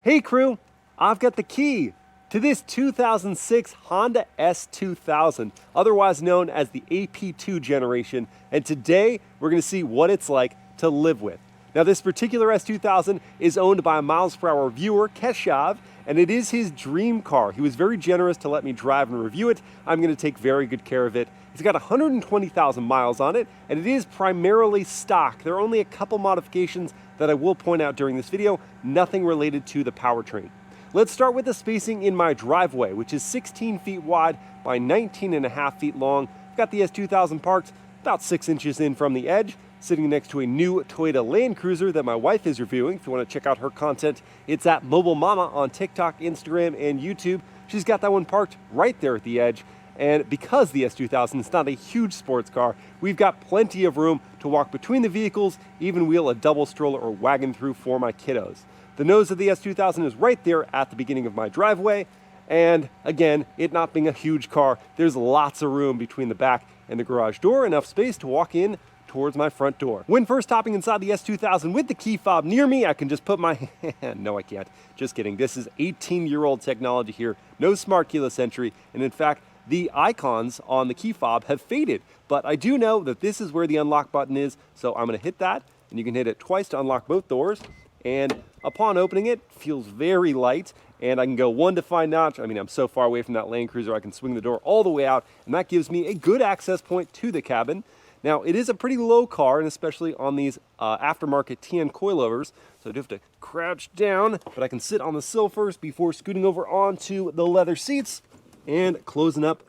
Hey crew, I've got the key to this 2006 Honda S2000, otherwise known as the AP2 generation, and today we're going to see what it's like to live with. Now this particular S2000 is owned by a MilesPerHr viewer, Keshav, and it is his dream car. He was very generous to let me drive and review it. I'm going to take very good care of it. It's got 120,000 miles on it, and it is primarily stock. There are only a couple modifications that I will point out during this video, nothing related to the powertrain. Let's start with the spacing in my driveway, which is 16 feet wide by 19.5 feet long. I've got the S2000 parked about 6 inches in from the edge, sitting next to a new Toyota Land Cruiser that my wife is reviewing. If you want to check out her content, it's at Mobile Mama on TikTok, Instagram, and YouTube. She's got that one parked right there at the edge. And because the S2000 is not a huge sports car, we've got plenty of room to walk between the vehicles, even wheel a double stroller or wagon through for my kiddos. The nose of the S2000 is right there at the beginning of my driveway. And again, it not being a huge car, there's lots of room between the back and the garage door, enough space to walk in towards my front door. When first hopping inside the S2000 with the key fob near me, I can just put my hand, no I can't, just kidding. This is 18-year-old technology here, no smart keyless entry, and in fact, the icons on the key fob have faded, but I do know that this is where the unlock button is, so I'm gonna hit that, and you can hit it twice to unlock both doors, and upon opening it, feels very light, and I can go 1 to 5 notch. I mean, I'm so far away from that Land Cruiser, I can swing the door all the way out, and that gives me a good access point to the cabin. Now, it is a pretty low car, and especially on these aftermarket TN coilovers, so I do have to crouch down, but I can sit on the sill first before scooting over onto the leather seats and closing up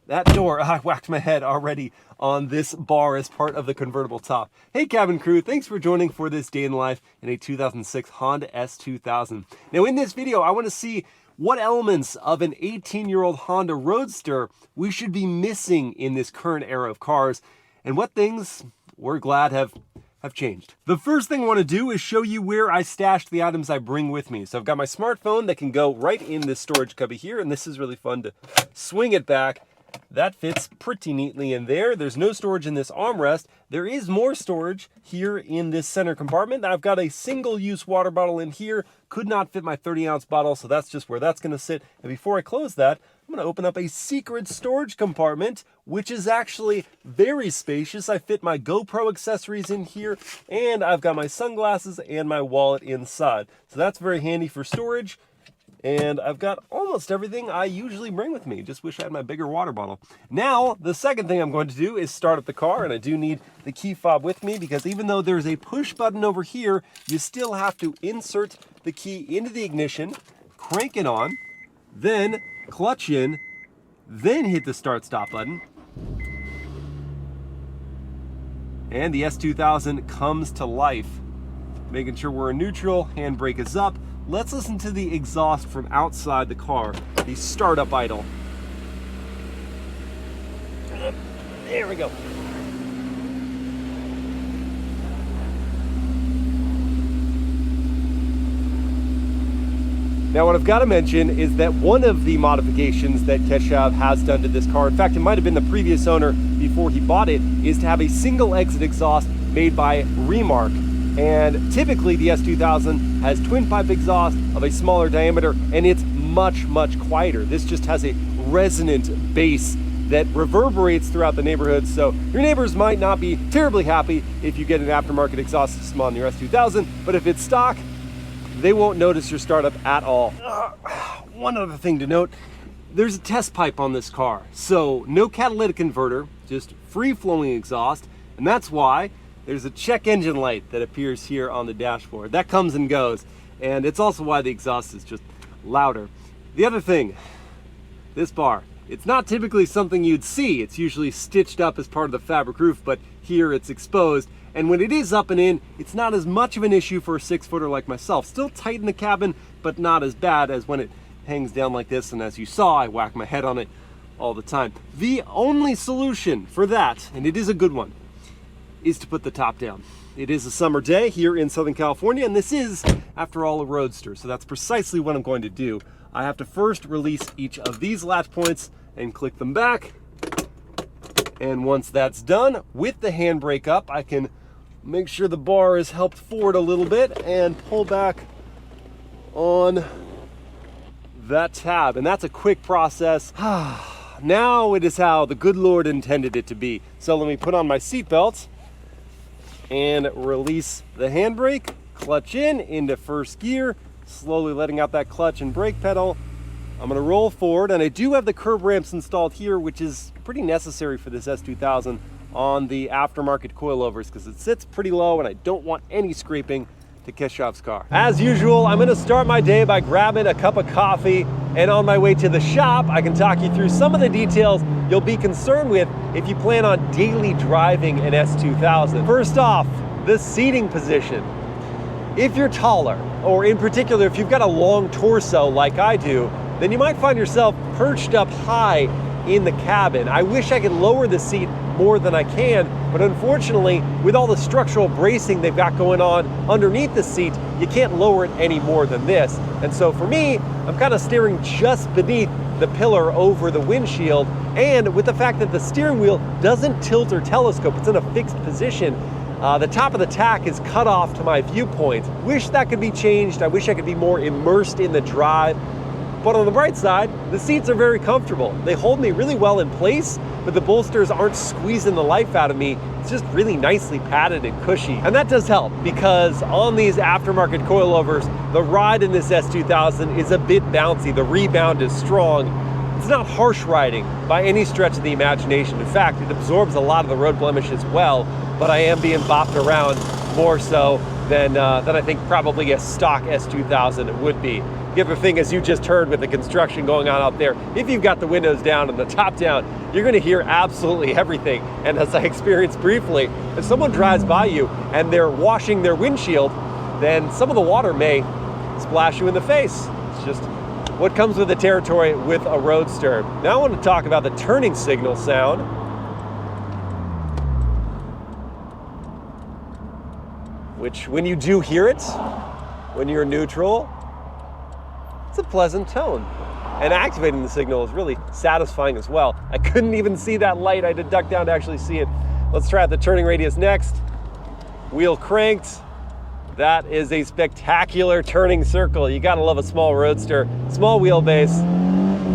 that door. I whacked my head already on this bar as part of the convertible top. Hey cabin crew, thanks for joining for this day in life in a 2006 Honda S2000. Now in this video, I want to see what elements of an 18-year-old Honda Roadster we should be missing in this current era of cars, and what things we're glad have changed. The first thing I want to do is show you where I stashed the items I bring with me. So I've got my smartphone that can go right in this storage cubby here, and this is really fun to swing it back. That fits pretty neatly in there. There's no storage in this armrest. There is more storage here in this center compartment. I've got a single-use water bottle in here. Could not fit my 30-ounce bottle, so that's just where that's going to sit. And before I close that, I'm going to open up a secret storage compartment, which is actually very spacious. I fit my GoPro accessories in here, and I've got my sunglasses and my wallet inside. So that's very handy for storage. And I've got almost everything I usually bring with me. Just wish I had my bigger water bottle. Now, the second thing I'm going to do is start up the car, and I do need the key fob with me because even though there's a push button over here, you still have to insert the key into the ignition, crank it on, then clutch in, then hit the start-stop button. And the S2000 comes to life. Making sure we're in neutral, handbrake is up. Let's listen to the exhaust from outside the car, the startup idle. There we go. Now what I've got to mention is that one of the modifications that Keshav has done to this car, in fact it might have been the previous owner before he bought it, is to have a single exit exhaust made by Remark. And typically the S2000 has twin pipe exhaust of a smaller diameter, and it's much quieter. This just has a resonant bass that reverberates throughout the neighborhood, so your neighbors might not be terribly happy if you get an aftermarket exhaust system on your S2000, but if it's stock, they won't notice your startup at all. One other thing to note, there's a test pipe on this car, so no catalytic converter, just free-flowing exhaust, and that's why there's a check engine light that appears here on the dashboard. That comes and goes, and it's also why the exhaust is just louder. The other thing, this bar, it's not typically something you'd see. It's usually stitched up as part of the fabric roof, but here it's exposed. And when it is up and in, it's not as much of an issue for a 6-footer like myself. Still tight in the cabin, but not as bad as when it hangs down like this. And as you saw, I whack my head on it all the time. The only solution for that, and it is a good one, is to put the top down. It is a summer day here in Southern California, and this is, after all, a Roadster. So that's precisely what I'm going to do. I have to first release each of these latch points and click them back. And once that's done, with the handbrake up, I can make sure the bar is helped forward a little bit and pull back on that tab, and that's a quick process. Now it is how the good Lord intended it to be. So let me put on my seatbelt and release the handbrake, clutch into first gear, slowly letting out that clutch and brake pedal. I'm gonna roll forward, and I do have the curb ramps installed here, which is pretty necessary for this S2000 on the aftermarket coilovers because it sits pretty low and I don't want any scraping to Keshav's car. As usual, I'm gonna start my day by grabbing a cup of coffee, and on my way to the shop, I can talk you through some of the details you'll be concerned with if you plan on daily driving an S2000. First off, the seating position. If you're taller, or in particular, if you've got a long torso like I do, then you might find yourself perched up high in the cabin. I wish I could lower the seat more than I can, but unfortunately, with all the structural bracing they've got going on underneath the seat, you can't lower it any more than this. And so for me, I'm kind of steering just beneath the pillar over the windshield, and with the fact that the steering wheel doesn't tilt or telescope, it's in a fixed position, the top of the tack is cut off to my viewpoint. Wish that could be changed. I wish I could be more immersed in the drive. But on the bright side, the seats are very comfortable. They hold me really well in place, but the bolsters aren't squeezing the life out of me. It's just really nicely padded and cushy. And that does help because on these aftermarket coilovers, the ride in this S2000 is a bit bouncy. The rebound is strong. It's not harsh riding by any stretch of the imagination. In fact, it absorbs a lot of the road blemishes well, but I am being bopped around more so than I think probably a stock S2000 would be. The other thing, as you just heard with the construction going on out there, if you've got the windows down and the top down, you're gonna hear absolutely everything. And as I experienced briefly, if someone drives by you and they're washing their windshield, then some of the water may splash you in the face. It's just what comes with the territory with a Roadster. Now I want to talk about the turning signal sound. Which, when you do hear it, when you're neutral, it's a pleasant tone. And activating the signal is really satisfying as well. I couldn't even see that light. I had to duck down to actually see it. Let's try out the turning radius next. Wheel cranked. That is a spectacular turning circle. You gotta love a small Roadster. Small wheelbase,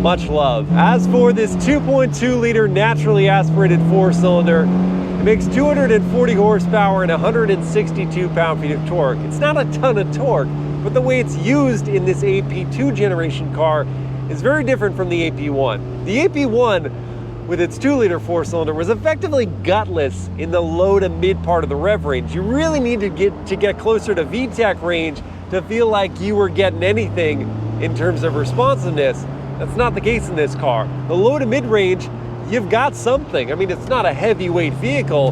much love. As for this 2.2 liter naturally aspirated 4-cylinder, it makes 240 horsepower and 162 pound-feet of torque. It's not a ton of torque, but the way it's used in this AP2 generation car is very different from the AP1. The AP1, with its 2-liter 4-cylinder, was effectively gutless in the low to mid part of the rev range. You really need to get closer to VTEC range to feel like you were getting anything in terms of responsiveness. That's not the case in this car. The low to mid range, you've got something. I mean, it's not a heavyweight vehicle,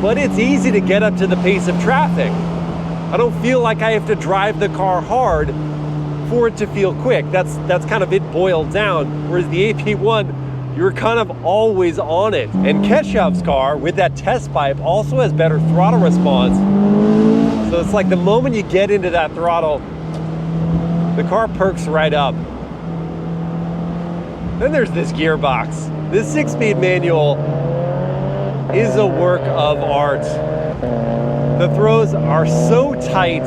but it's easy to get up to the pace of traffic. I don't feel like I have to drive the car hard for it to feel quick. That's kind of it boiled down. Whereas the AP1, you're kind of always on it. And Keshav's car, with that test pipe, also has better throttle response. So it's like the moment you get into that throttle, the car perks right up. Then there's this gearbox. This 6-speed manual is a work of art. The throws are so tight.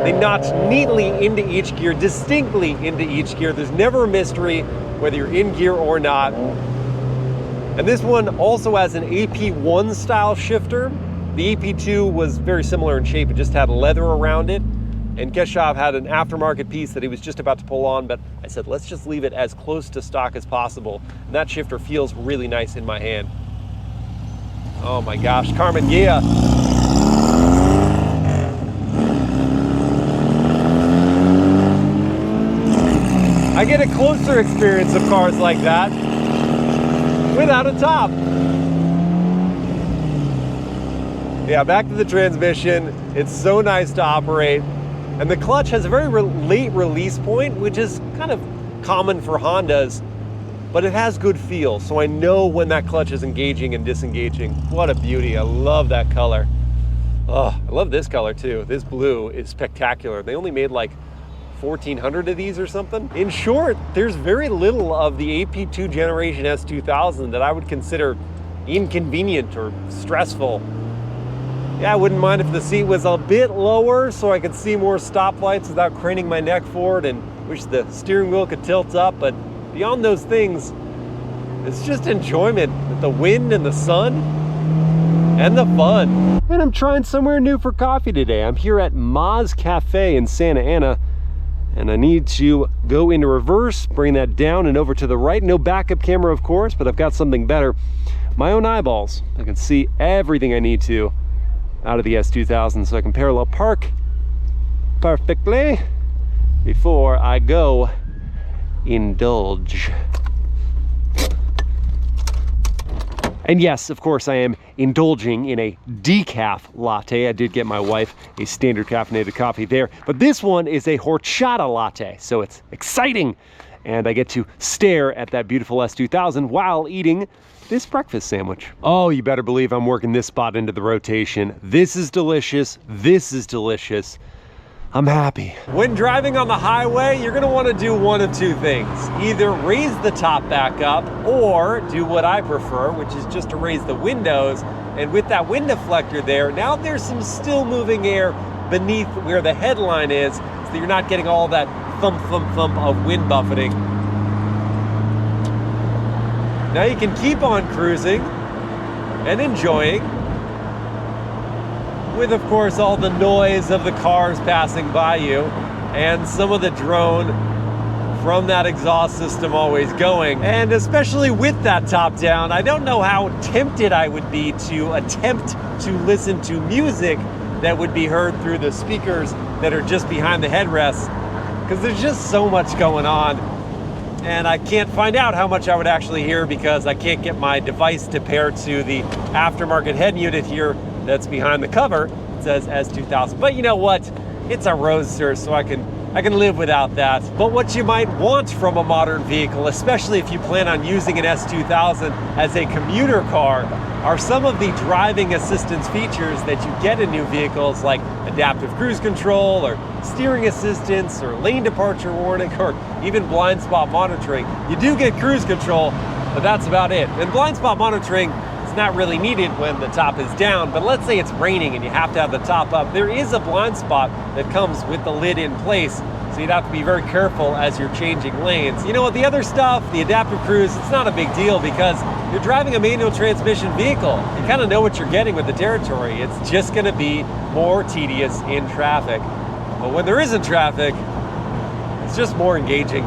They notch neatly into each gear, distinctly into each gear. There's never a mystery whether you're in gear or not. And this one also has an AP1 style shifter. The AP2 was very similar in shape. It just had leather around it. And Keshav had an aftermarket piece that he was just about to pull on, but I said, let's just leave it as close to stock as possible. And that shifter feels really nice in my hand. Oh my gosh, Carmen Gia. I get a closer experience of cars like that without a top. Yeah, back to the transmission. It's so nice to operate. And the clutch has a very late release point, which is kind of common for Hondas, but it has good feel. So I know when that clutch is engaging and disengaging. What a beauty. I love that color. Oh, I love this color too. This blue is spectacular. They only made like 1,400 of these or something. In short, there's very little of the AP2 generation S2000 that I would consider inconvenient or stressful. Yeah, I wouldn't mind if the seat was a bit lower so I could see more stoplights without craning my neck forward, and wish the steering wheel could tilt up. But beyond those things, it's just enjoyment with the wind and the sun and the fun. And I'm trying somewhere new for coffee today. I'm here at Ma's Cafe in Santa Ana, and I need to go into reverse, bring that down and over to the right. No backup camera, of course, but I've got something better. My own eyeballs. I can see everything I need to out of the S2000, so I can parallel park perfectly before I go indulge. And yes, of course, I am indulging in a decaf latte. I did get my wife a standard caffeinated coffee there, but this one is a horchata latte, so it's exciting. And I get to stare at that beautiful S2000 while eating this breakfast sandwich. Oh, you better believe I'm working this spot into the rotation. This is delicious. This is delicious. I'm happy. When driving on the highway, you're gonna wanna do one of two things. Either raise the top back up, or do what I prefer, which is just to raise the windows. And with that wind deflector there, now there's some still moving air beneath where the headline is, so you're not getting all that thump, thump, thump of wind buffeting. Now you can keep on cruising and enjoying, with of course all the noise of the cars passing by you and some of the drone from that exhaust system always going. And especially with that top down, I don't know how tempted I would be to attempt to listen to music that would be heard through the speakers that are just behind the headrests, because there's just so much going on. And I can't find out how much I would actually hear because I can't get my device to pair to the aftermarket head unit here that's behind the cover. It says S2000, but you know what? It's a Roadster, so I can live without that. But what you might want from a modern vehicle, especially if you plan on using an S2000 as a commuter car, are some of the driving assistance features that you get in new vehicles, like adaptive cruise control, or steering assistance, or lane departure warning, or even blind spot monitoring. You do get cruise control, but that's about it. And blind spot monitoring is not really needed when the top is down, but let's say it's raining and you have to have the top up. There is a blind spot that comes with the lid in place, so you'd have to be very careful as you're changing lanes. You know what, the other stuff, the adaptive cruise, it's not a big deal because you're driving a manual transmission vehicle. You kind of know what you're getting with the territory. It's just gonna be more tedious in traffic. But when there isn't traffic, it's just more engaging.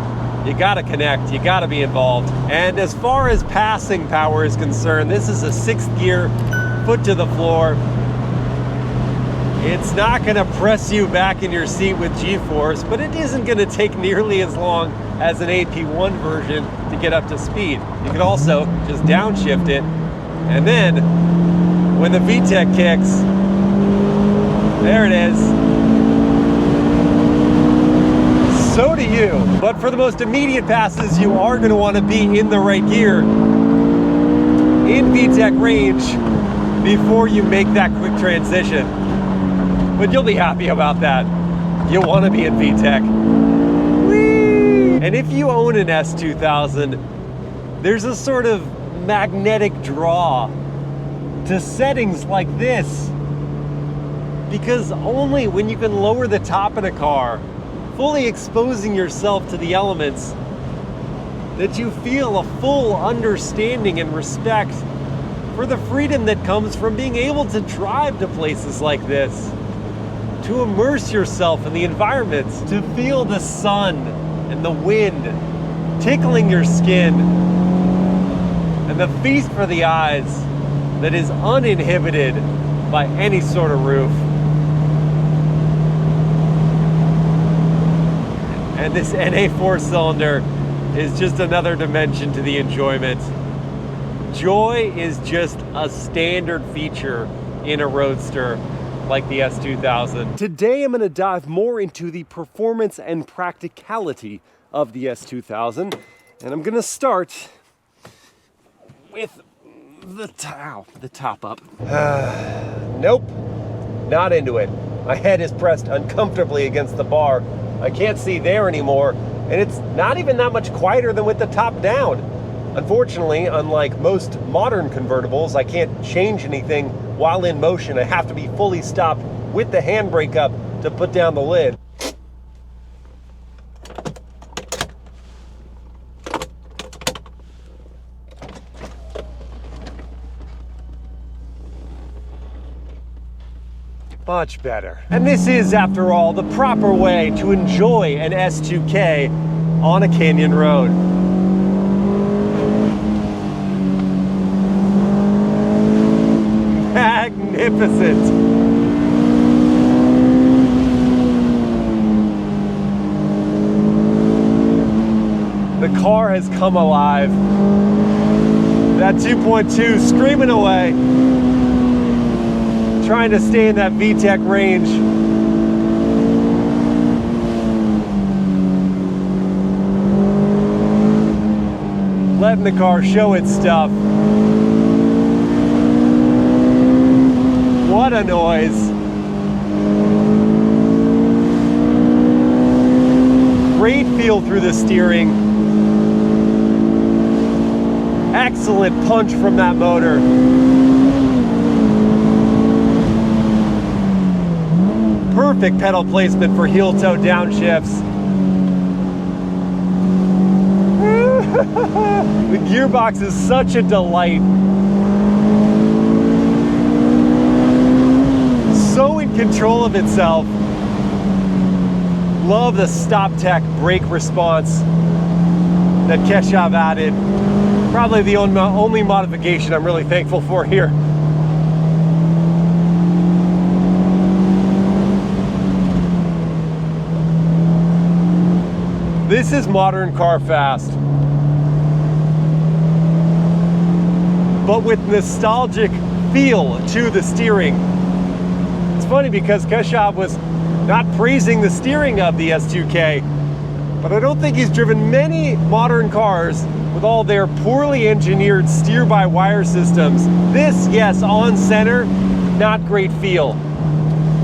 You gotta connect, you gotta be involved. And as far as passing power is concerned, this is a 6th gear, foot to the floor. It's not gonna press you back in your seat with G-force, but it isn't gonna take nearly as long as an AP1 version to get up to speed. You can also just downshift it, and then when the VTEC kicks, there it is. So do you. But for the most immediate passes, you are gonna wanna be in the right gear in VTEC range before you make that quick transition. But you'll be happy about that. You'll want to be in VTEC. Whee! And if you own an S2000, there's a sort of magnetic draw to settings like this, because only when you can lower the top in a car, fully exposing yourself to the elements, that you feel a full understanding and respect for the freedom that comes from being able to drive to places like this, to immerse yourself in the environment, to feel the sun and the wind tickling your skin, and the feast for the eyes that is uninhibited by any sort of roof. And this NA 4-cylinder is just another dimension to the enjoyment. Joy is just a standard feature in a Roadster like the S2000. Today I'm going to dive more into the performance and practicality of the S2000, and I'm going to start with the top up. Nope, not into it. My head is pressed uncomfortably against the bar. I can't see there anymore, and it's not even that much quieter than with the top down. Unfortunately, unlike most modern convertibles, I can't change anything while in motion. I have to be fully stopped with the handbrake up to put down the lid. Much better. And this is, after all, the proper way to enjoy an S2K on a canyon road. Magnificent. The car has come alive. That 2.2 screaming away, trying to stay in that VTEC range. Letting the car show its stuff. What a noise. Great feel through the steering. Excellent punch from that motor. Perfect pedal placement for heel-toe downshifts. The gearbox is such a delight. So in control of itself. Love the StopTech brake response that Keshav added. Probably the only modification I'm really thankful for here. This is modern car fast, but with nostalgic feel to the steering. It's funny because Keshav was not praising the steering of the S2K, but I don't think he's driven many modern cars with all their poorly engineered steer-by-wire systems. This, yes, on center, not great feel.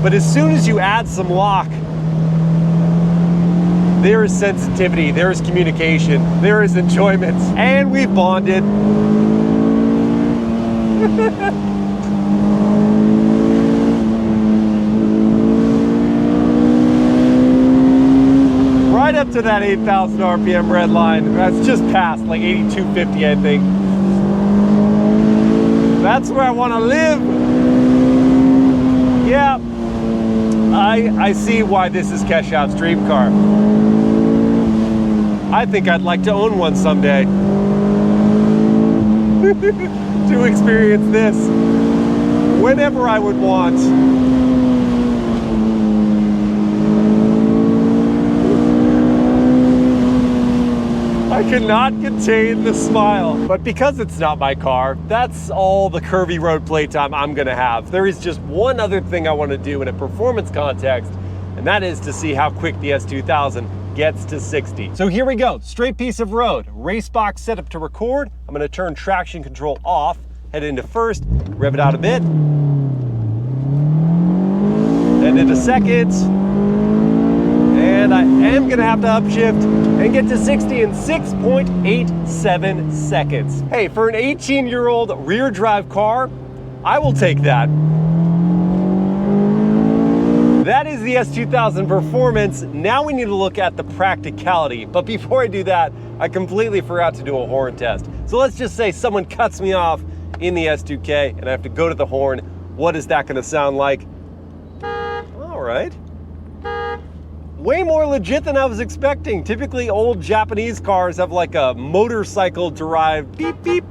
But as soon as you add some lock, there is sensitivity, there is communication, there is enjoyment, and we've bonded. Right up to that 8,000 RPM red line. That's just past, like 8250, I think. That's where I want to live. Yeah, I see why this is Keshav's dream car. I think I'd like to own one someday. To experience this whenever I would want. I cannot contain the smile. But because it's not my car, that's all the curvy road playtime I'm gonna have. There is just one other thing I want to do in a performance context, and that is to see how quick the S2000 gets to 60. So here we go, straight piece of road, race box set up to record. I'm gonna turn traction control off, head into first, rev it out a bit, and into second, and I am gonna have to upshift and get to 60 in 6.87 seconds. Hey, for an 18-year-old rear drive car, I will take that. That is the S2000 performance. Now we need to look at the practicality. But before I do that, I completely forgot to do a horn test. So let's just say someone cuts me off in the S2K and I have to go to the horn. What is that gonna sound like? All right. Way more legit than I was expecting. Typically old Japanese cars have like a motorcycle derived beep beep.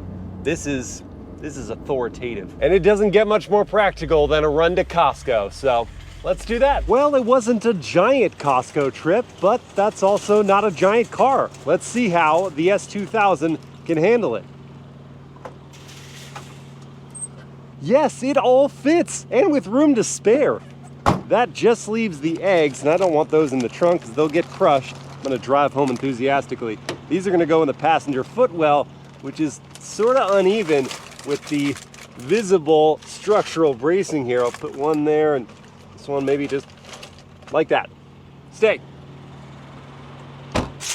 This is authoritative. And it doesn't get much more practical than a run to Costco, so let's do that. Well, it wasn't a giant Costco trip, but that's also not a giant car. Let's see how the S2000 can handle it. Yes, it all fits, and with room to spare. That just leaves the eggs, and I don't want those in the trunk because they'll get crushed. I'm gonna drive home enthusiastically. These are gonna go in the passenger footwell, which is sort of uneven with the visible structural bracing here. I'll put one there and this one maybe just like that. Stay.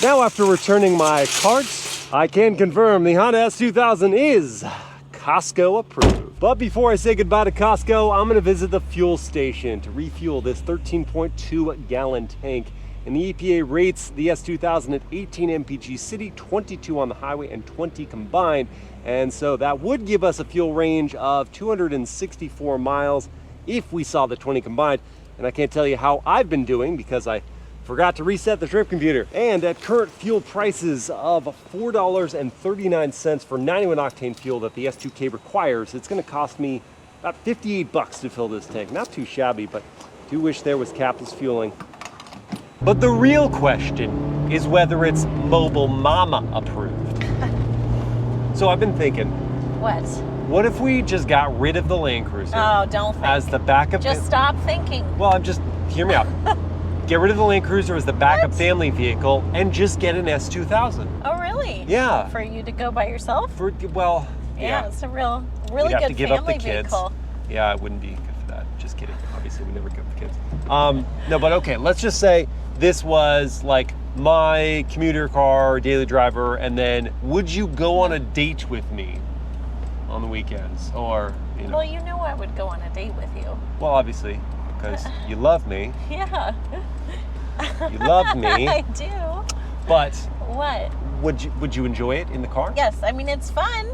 Now after returning my carts, I can confirm the Honda S2000 is Costco approved. But before I say goodbye to Costco, I'm gonna visit the fuel station to refuel this 13.2 gallon tank. And the EPA rates the S2000 at 18 mpg city, 22 on the highway, and 20 combined. And so that would give us a fuel range of 264 miles if we saw the 20 combined. And I can't tell you how I've been doing because I forgot to reset the trip computer. And at current fuel prices of $4.39 for 91 octane fuel that the S2K requires, it's gonna cost me about 58 bucks to fill this tank. Not too shabby, but do wish there was capless fueling. But the real question is whether it's Mobile Mama approved. So I've been thinking. What if we just got rid of the Land Cruiser? Oh, don't think. As the backup. Just stop thinking. Well, hear me out. Get rid of the Land Cruiser as the backup family vehicle and just get an S2000. Oh, really? Yeah. For you to go by yourself? Yeah. It's a really We'd have good to give family up the kids. vehicle. Yeah, it wouldn't be good for that. Just kidding. Obviously, we never give up the kids. No, but okay, let's just say this was like my commuter car, daily driver, and then would you go on a date with me on the weekends? Or, you know. Well, you know I would go on a date with you. Well, obviously, because you love me. Yeah. You love me. I do. But what? Would you enjoy it in the car? Yes, I mean it's fun.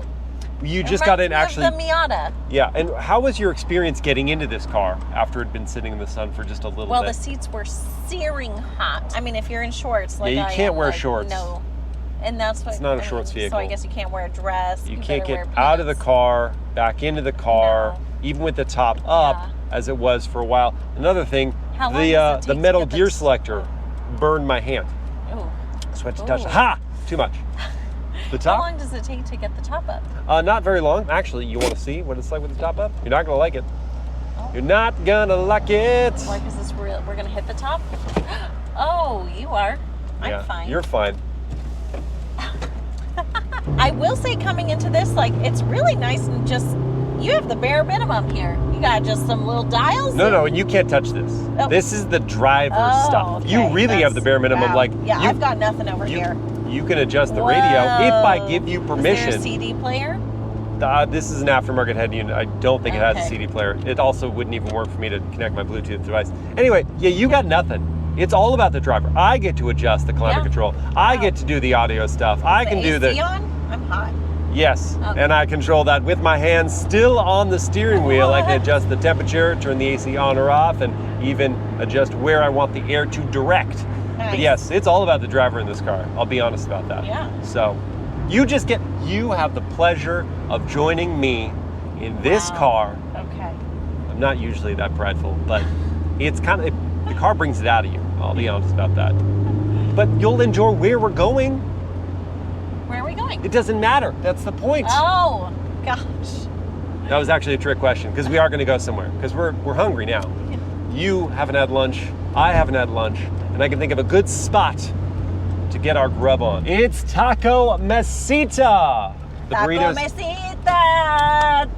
You just got in actually. The Miata. Yeah, and how was your experience getting into this car after it had been sitting in the sun for just a little bit? Well, the seats were searing hot. I mean, if you're in shorts, like yeah, you can't wear shorts. No, and that's what. It's not a shorts vehicle. So I guess you can't wear a dress. You can't get out of the car, back into the car, even with the top up, as it was for a while. Another thing, the metal gear selector burned my hand. Ooh. So I had to touch it. Ha! Too much. The top? How long does it take to get the top up? Not very long. Actually, you want to see what it's like with the top up? You're not going to like it. Oh. You're not going to like it. Like, is this real? We're going to hit the top? Oh, you are. I'm fine. You're fine. I will say coming into this, like, it's really nice and just, you have the bare minimum here. You got just some little dials. No, you can't touch this. Oh. This is the driver stuff. Okay. You really have the bare minimum. Wow. Like, I've got nothing over here. You can adjust the radio if I give you permission. Is there a CD player? This is an aftermarket head unit. I don't think it has a CD player. It also wouldn't even work for me to connect my Bluetooth device. Anyway, yeah, you got nothing. It's all about the driver. I get to adjust the climate control. I get to do the audio stuff. I can do the. AC on? I'm hot. Yes, and I control that with my hands still on the steering wheel. I can adjust the temperature, turn the AC on or off, and even adjust where I want the air to direct. Nice. But yes, it's all about the driver in this car. I'll be honest about that. Yeah. So you have the pleasure of joining me in this car. Okay. I'm not usually that prideful, but it's the car brings it out of you. I'll be honest about that. But you'll enjoy where we're going. Where are we going? It doesn't matter. That's the point. Oh, gosh. That was actually a trick question because we are going to go somewhere because we're hungry now. Yeah. You haven't had lunch. I haven't had lunch. And I can think of a good spot to get our grub on. It's Taco Mesita. The burritos.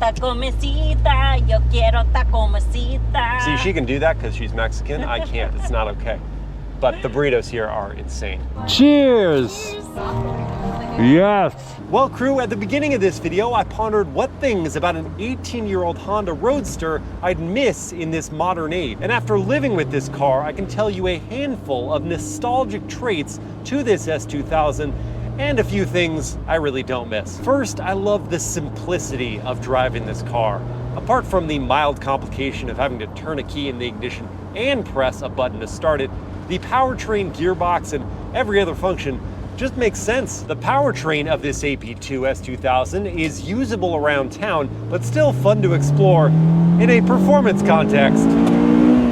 Taco Mesita, yo quiero Taco Mesita. See, she can do that because she's Mexican. I can't. It's not okay. But the burritos here are insane. Cheers! Yes! Well, crew, at the beginning of this video, I pondered what things about an 18-year-old Honda Roadster I'd miss in this modern age. And after living with this car, I can tell you a handful of nostalgic traits to this S2000 and a few things I really don't miss. First, I love the simplicity of driving this car. Apart from the mild complication of having to turn a key in the ignition and press a button to start it, the powertrain, gearbox, and every other function just makes sense. The powertrain of this AP2 S2000 is usable around town, but still fun to explore in a performance context.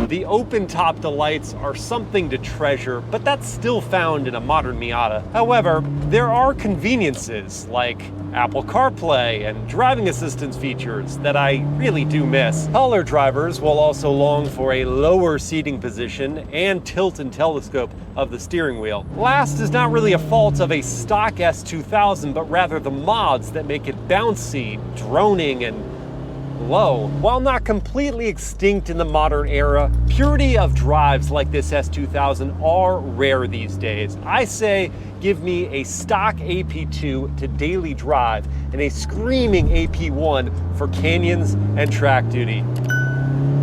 The open-top delights are something to treasure, but that's still found in a modern Miata. However, there are conveniences like Apple CarPlay and driving assistance features that I really do miss. Taller drivers will also long for a lower seating position and tilt and telescope of the steering wheel. Last is not really a fault of a stock S2000, but rather the mods that make it bouncy, droning, and low. While not completely extinct in the modern era, purity of drives like this S2000 are rare these days. I say give me a stock AP2 to daily drive and a screaming AP1 for canyons and track duty.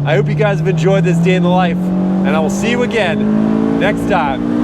I hope you guys have enjoyed this day in the life, and I will see you again next time.